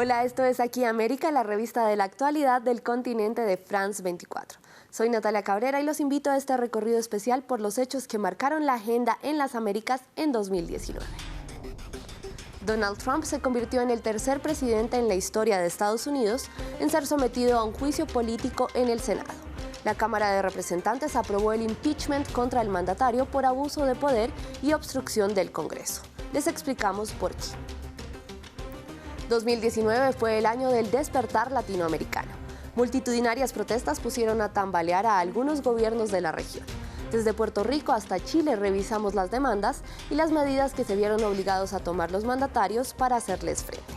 Hola, esto es Aquí América, la revista de la actualidad del continente de France 24. Soy Natalia Cabrera y los invito a este recorrido especial por los hechos que marcaron la agenda en las Américas en 2019. Donald Trump se convirtió en el tercer presidente en la historia de Estados Unidos en ser sometido a un juicio político en el Senado. La Cámara de Representantes aprobó el impeachment contra el mandatario por abuso de poder y obstrucción del Congreso. Les explicamos por qué. 2019 fue el año del despertar latinoamericano. Multitudinarias protestas pusieron a tambalear a algunos gobiernos de la región. Desde Puerto Rico hasta Chile revisamos las demandas y las medidas que se vieron obligados a tomar los mandatarios para hacerles frente.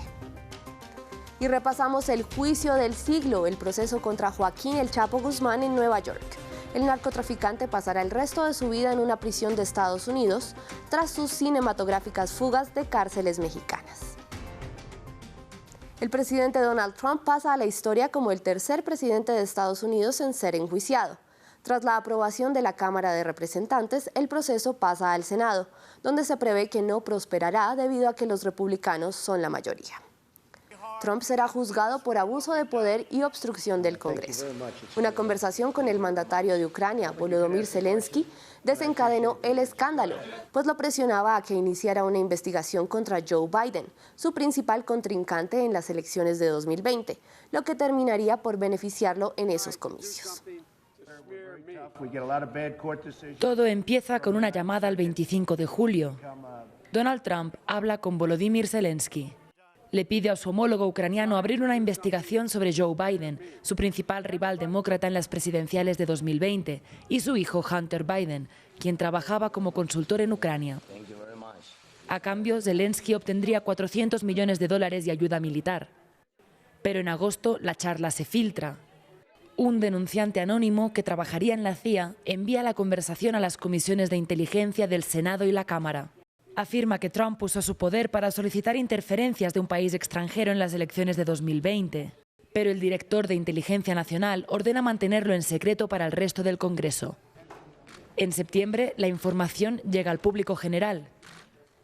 Y repasamos el juicio del siglo, el proceso contra Joaquín El Chapo Guzmán en Nueva York. El narcotraficante pasará el resto de su vida en una prisión de Estados Unidos tras sus cinematográficas fugas de cárceles mexicanas. El presidente Donald Trump pasa a la historia como el tercer presidente de Estados Unidos en ser enjuiciado. Tras la aprobación de la Cámara de Representantes, el proceso pasa al Senado, donde se prevé que no prosperará debido a que los republicanos son la mayoría. Trump será juzgado por abuso de poder y obstrucción del Congreso. Una conversación con el mandatario de Ucrania, Volodymyr Zelensky, desencadenó el escándalo, pues lo presionaba a que iniciara una investigación contra Joe Biden, su principal contrincante en las elecciones de 2020, lo que terminaría por beneficiarlo en esos comicios. Todo empieza con una llamada el 25 de julio. Donald Trump habla con Volodymyr Zelensky. Le pide a su homólogo ucraniano abrir una investigación sobre Joe Biden, su principal rival demócrata en las presidenciales de 2020, y su hijo Hunter Biden, quien trabajaba como consultor en Ucrania. A cambio, Zelensky obtendría $400 millones y ayuda militar. Pero en agosto la charla se filtra. Un denunciante anónimo que trabajaría en la CIA envía la conversación a las comisiones de inteligencia del Senado y la Cámara. Afirma que Trump usó su poder para solicitar interferencias de un país extranjero en las elecciones de 2020. Pero el director de Inteligencia Nacional ordena mantenerlo en secreto para el resto del Congreso. En septiembre, la información llega al público general.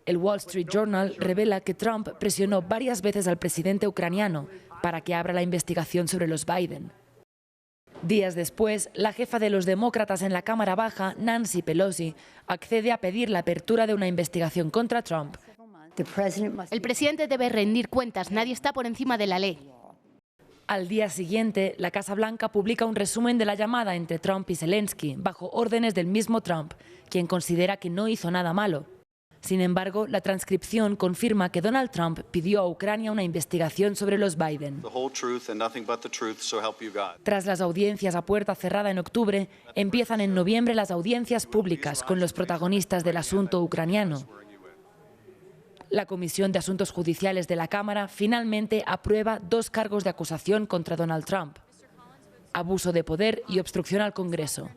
El Wall Street Journal revela que Trump presionó varias veces al presidente ucraniano para que abra la investigación sobre los Biden. Días después, la jefa de los demócratas en la Cámara Baja, Nancy Pelosi, accede a pedir la apertura de una investigación contra Trump. El presidente debe rendir cuentas, nadie está por encima de la ley. Al día siguiente, la Casa Blanca publica un resumen de la llamada entre Trump y Zelensky, bajo órdenes del mismo Trump, quien considera que no hizo nada malo. Sin embargo, la transcripción confirma que Donald Trump pidió a Ucrania una investigación sobre los Biden. Tras las audiencias a puerta cerrada en octubre, empiezan en noviembre las audiencias públicas con los protagonistas del asunto ucraniano. La Comisión de Asuntos Judiciales de la Cámara finalmente aprueba 2 cargos de acusación contra Donald Trump: abuso de poder y obstrucción al Congreso.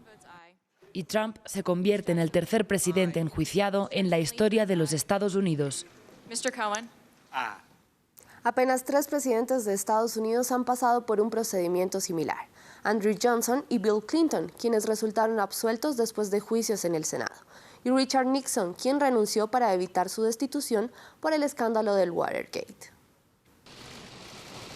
Y Trump se convierte en el tercer presidente enjuiciado en la historia de los Estados Unidos. Mr. Cohen. Apenas 3 presidentes de Estados Unidos han pasado por un procedimiento similar: Andrew Johnson y Bill Clinton, quienes resultaron absueltos después de juicios en el Senado, y Richard Nixon, quien renunció para evitar su destitución por el escándalo del Watergate.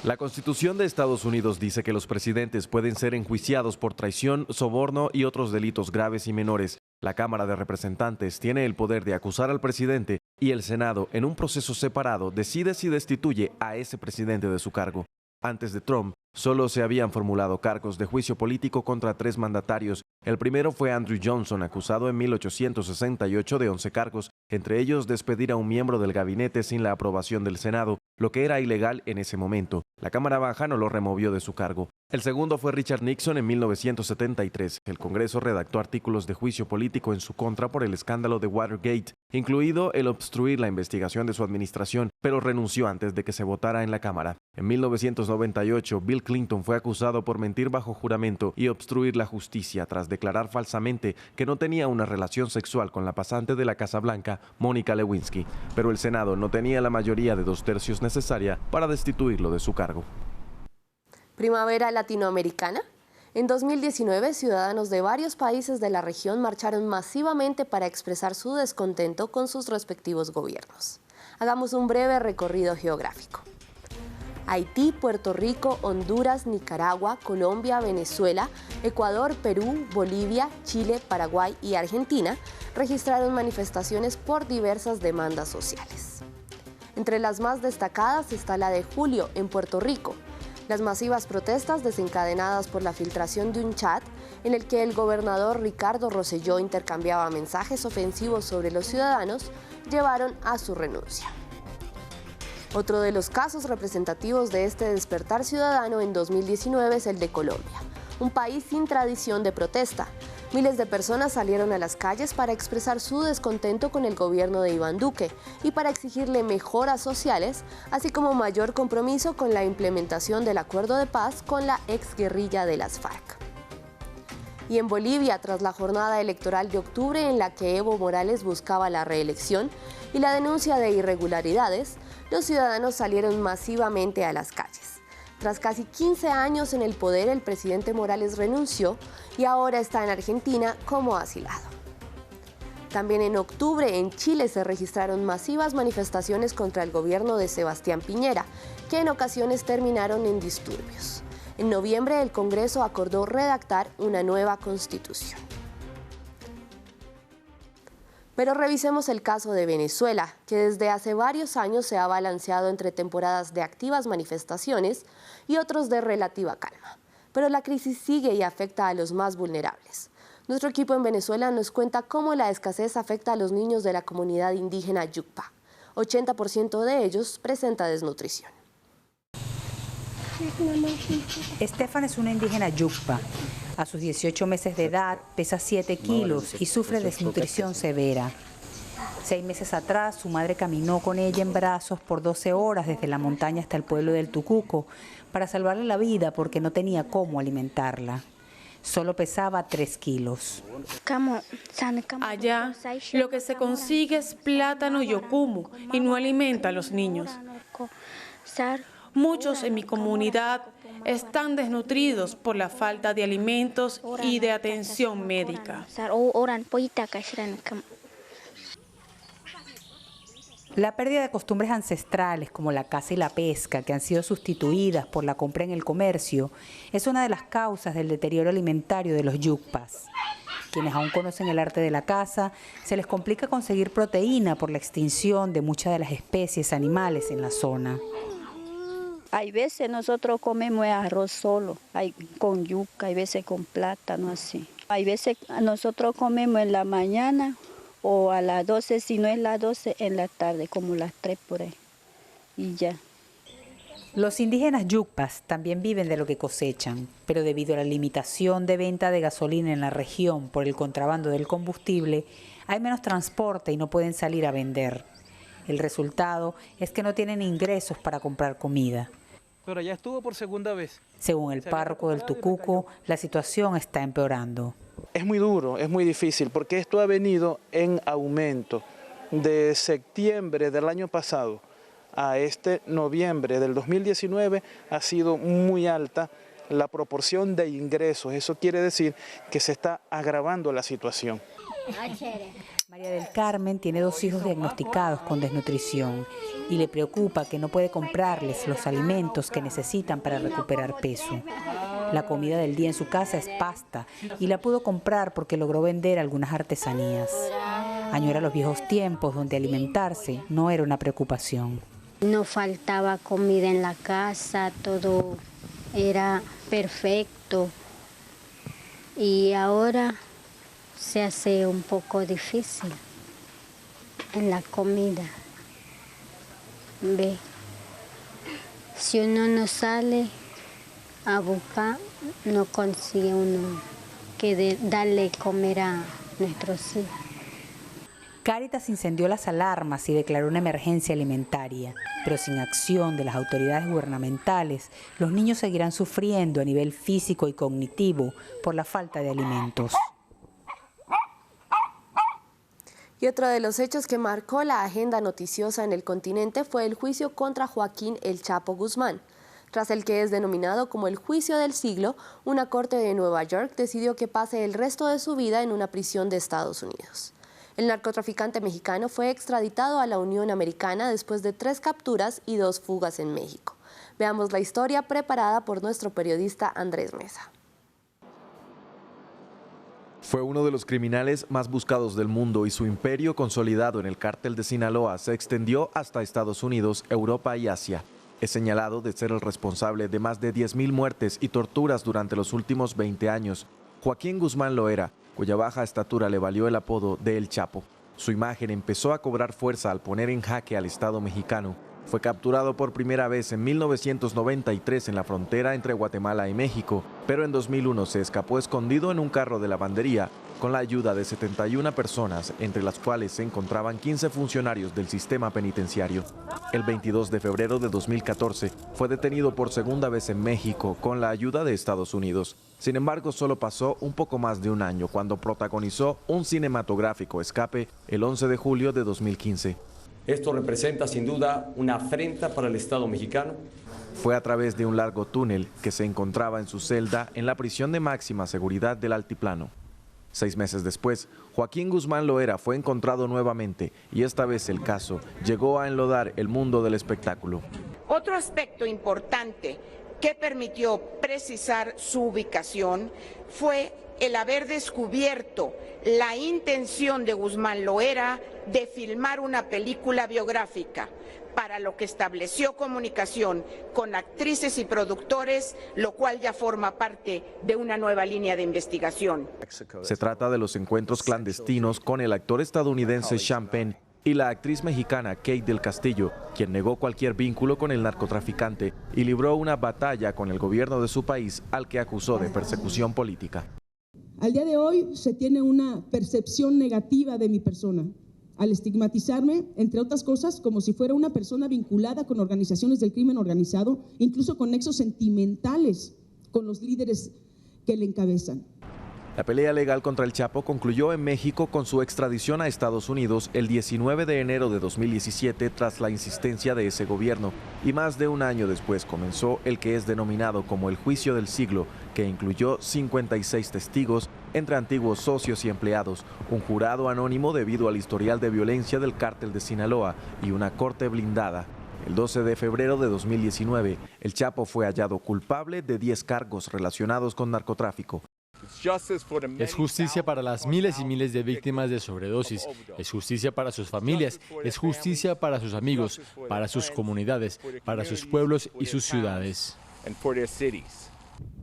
La Constitución de Estados Unidos dice que los presidentes pueden ser enjuiciados por traición, soborno y otros delitos graves y menores. La Cámara de Representantes tiene el poder de acusar al presidente y el Senado, en un proceso separado, decide si destituye a ese presidente de su cargo. Antes de Trump, solo se habían formulado cargos de juicio político contra 3 mandatarios. El primero fue Andrew Johnson, acusado en 1868 de 11 cargos, entre ellos despedir a un miembro del gabinete sin la aprobación del Senado, lo que era ilegal en ese momento. La Cámara Baja no lo removió de su cargo. El segundo fue Richard Nixon en 1973. El Congreso redactó artículos de juicio político en su contra por el escándalo de Watergate, incluido el obstruir la investigación de su administración, pero renunció antes de que se votara en la Cámara. En 1998, Bill Clinton fue acusado por mentir bajo juramento y obstruir la justicia tras declarar falsamente que no tenía una relación sexual con la pasante de la Casa Blanca, Mónica Lewinsky, pero el Senado no tenía la mayoría de 2/3 necesaria para destituirlo de su cargo. Primavera latinoamericana. En 2019, ciudadanos de varios países de la región marcharon masivamente para expresar su descontento con sus respectivos gobiernos. Hagamos un breve recorrido geográfico. Haití, Puerto Rico, Honduras, Nicaragua, Colombia, Venezuela, Ecuador, Perú, Bolivia, Chile, Paraguay y Argentina registraron manifestaciones por diversas demandas sociales. Entre las más destacadas está la de julio en Puerto Rico. Las masivas protestas desencadenadas por la filtración de un chat en el que el gobernador Ricardo Rosselló intercambiaba mensajes ofensivos sobre los ciudadanos llevaron a su renuncia. Otro de los casos representativos de este despertar ciudadano en 2019 es el de Colombia, un país sin tradición de protesta. Miles de personas salieron a las calles para expresar su descontento con el gobierno de Iván Duque y para exigirle mejoras sociales, así como mayor compromiso con la implementación del acuerdo de paz con la exguerrilla de las FARC. Y en Bolivia, tras la jornada electoral de octubre en la que Evo Morales buscaba la reelección y la denuncia de irregularidades, los ciudadanos salieron masivamente a las calles. Tras casi 15 años en el poder, el presidente Morales renunció y ahora está en Argentina como asilado. También en octubre en Chile se registraron masivas manifestaciones contra el gobierno de Sebastián Piñera, que en ocasiones terminaron en disturbios. En noviembre el Congreso acordó redactar una nueva constitución. Pero revisemos el caso de Venezuela, que desde hace varios años se ha balanceado entre temporadas de activas manifestaciones y otros de relativa calma. Pero la crisis sigue y afecta a los más vulnerables. Nuestro equipo en Venezuela nos cuenta cómo la escasez afecta a los niños de la comunidad indígena Yucpa. 80% de ellos presenta desnutrición. Estefan es una indígena Yucpa. A sus 18 meses de edad pesa 7 kilos y sufre desnutrición severa. 6 meses atrás su madre caminó con ella en brazos por 12 horas desde la montaña hasta el pueblo del Tucuco para salvarle la vida porque no tenía cómo alimentarla. Solo pesaba 3 kilos. Allá lo que se consigue es plátano y ocumo y no alimenta a los niños. Muchos en mi comunidad están desnutridos por la falta de alimentos y de atención médica. La pérdida de costumbres ancestrales como la caza y la pesca, que han sido sustituidas por la compra en el comercio, es una de las causas del deterioro alimentario de los yucpas. Quienes aún conocen el arte de la caza, se les complica conseguir proteína por la extinción de muchas de las especies animales en la zona. Hay veces nosotros comemos arroz solo, con yuca, hay veces con plátano así. Hay veces nosotros comemos en la mañana o a las 12, si no es las 12, en la tarde, como las 3 por ahí, y ya. Los indígenas yucpas también viven de lo que cosechan, pero debido a la limitación de venta de gasolina en la región por el contrabando del combustible, hay menos transporte y no pueden salir a vender. El resultado es que no tienen ingresos para comprar comida. Pero ya estuvo por segunda vez. Según el párroco del Tucuco, la situación está empeorando. Es muy duro, es muy difícil, porque esto ha venido en aumento. De septiembre del año pasado a este noviembre del 2019 ha sido muy alta la proporción de ingresos. Eso quiere decir que se está agravando la situación. María del Carmen tiene 2 hijos diagnosticados con desnutrición y le preocupa que no puede comprarles los alimentos que necesitan para recuperar peso. La comida del día en su casa es pasta y la pudo comprar porque logró vender algunas artesanías. Añora los viejos tiempos donde alimentarse no era una preocupación. No faltaba comida en la casa, todo era perfecto y ahora se hace un poco difícil en la comida. Ve, si uno no sale a buscar, no consigue uno que darle comer a nuestros hijos. Cáritas incendió las alarmas y declaró una emergencia alimentaria, pero sin acción de las autoridades gubernamentales, los niños seguirán sufriendo a nivel físico y cognitivo por la falta de alimentos. Y otro de los hechos que marcó la agenda noticiosa en el continente fue el juicio contra Joaquín El Chapo Guzmán. Tras el que es denominado como el juicio del siglo, una corte de Nueva York decidió que pase el resto de su vida en una prisión de Estados Unidos. El narcotraficante mexicano fue extraditado a la Unión Americana después de 3 capturas y 2 fugas en México. Veamos la historia preparada por nuestro periodista Andrés Mesa. Fue uno de los criminales más buscados del mundo y su imperio consolidado en el cártel de Sinaloa se extendió hasta Estados Unidos, Europa y Asia. Es señalado de ser el responsable de más de 10.000 muertes y torturas durante los últimos 20 años. Joaquín Guzmán Loera, cuya baja estatura le valió el apodo de El Chapo. Su imagen empezó a cobrar fuerza al poner en jaque al Estado mexicano. Fue capturado por primera vez en 1993 en la frontera entre Guatemala y México, pero en 2001 se escapó escondido en un carro de lavandería con la ayuda de 71 personas, entre las cuales se encontraban 15 funcionarios del sistema penitenciario. El 22 de febrero de 2014 fue detenido por segunda vez en México con la ayuda de Estados Unidos. Sin embargo, solo pasó un poco más de un año cuando protagonizó un cinematográfico escape el 11 de julio de 2015. Esto representa sin duda una afrenta para el Estado mexicano. Fue a través de un largo túnel que se encontraba en su celda en la prisión de máxima seguridad del Altiplano. 6 meses después, Joaquín Guzmán Loera fue encontrado nuevamente y esta vez el caso llegó a enlodar el mundo del espectáculo. Otro aspecto importante que permitió precisar su ubicación fue el haber descubierto la intención de Guzmán Loera de filmar una película biográfica, para lo que estableció comunicación con actrices y productores, lo cual ya forma parte de una nueva línea de investigación. Se trata de los encuentros clandestinos con el actor estadounidense Sean Penn y la actriz mexicana Kate del Castillo, quien negó cualquier vínculo con el narcotraficante y libró una batalla con el gobierno de su país al que acusó de persecución política. Al día de hoy se tiene una percepción negativa de mi persona, al estigmatizarme, entre otras cosas, como si fuera una persona vinculada con organizaciones del crimen organizado, incluso con nexos sentimentales con los líderes que le encabezan. La pelea legal contra el Chapo concluyó en México con su extradición a Estados Unidos el 19 de enero de 2017 tras la insistencia de ese gobierno, y más de un año después comenzó el que es denominado como el juicio del siglo, que incluyó 56 testigos entre antiguos socios y empleados, un jurado anónimo debido al historial de violencia del cártel de Sinaloa y una corte blindada. El 12 de febrero de 2019, el Chapo fue hallado culpable de 10 cargos relacionados con narcotráfico. Es justicia para las miles y miles de víctimas de sobredosis, es justicia para sus familias, es justicia para sus amigos, para sus comunidades, para sus pueblos y sus ciudades.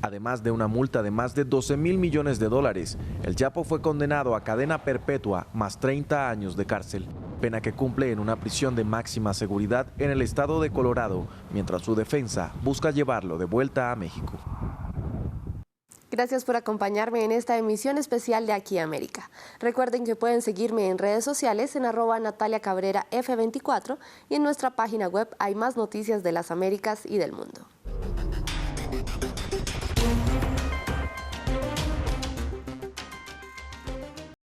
Además de una multa de más de 12.000 millones de dólares, el Chapo fue condenado a cadena perpetua más 30 años de cárcel, pena que cumple en una prisión de máxima seguridad en el estado de Colorado, mientras su defensa busca llevarlo de vuelta a México. Gracias por acompañarme en esta emisión especial de Aquí América. Recuerden que pueden seguirme en redes sociales en @NataliaCabreraF24 y en nuestra página web hay más noticias de las Américas y del mundo.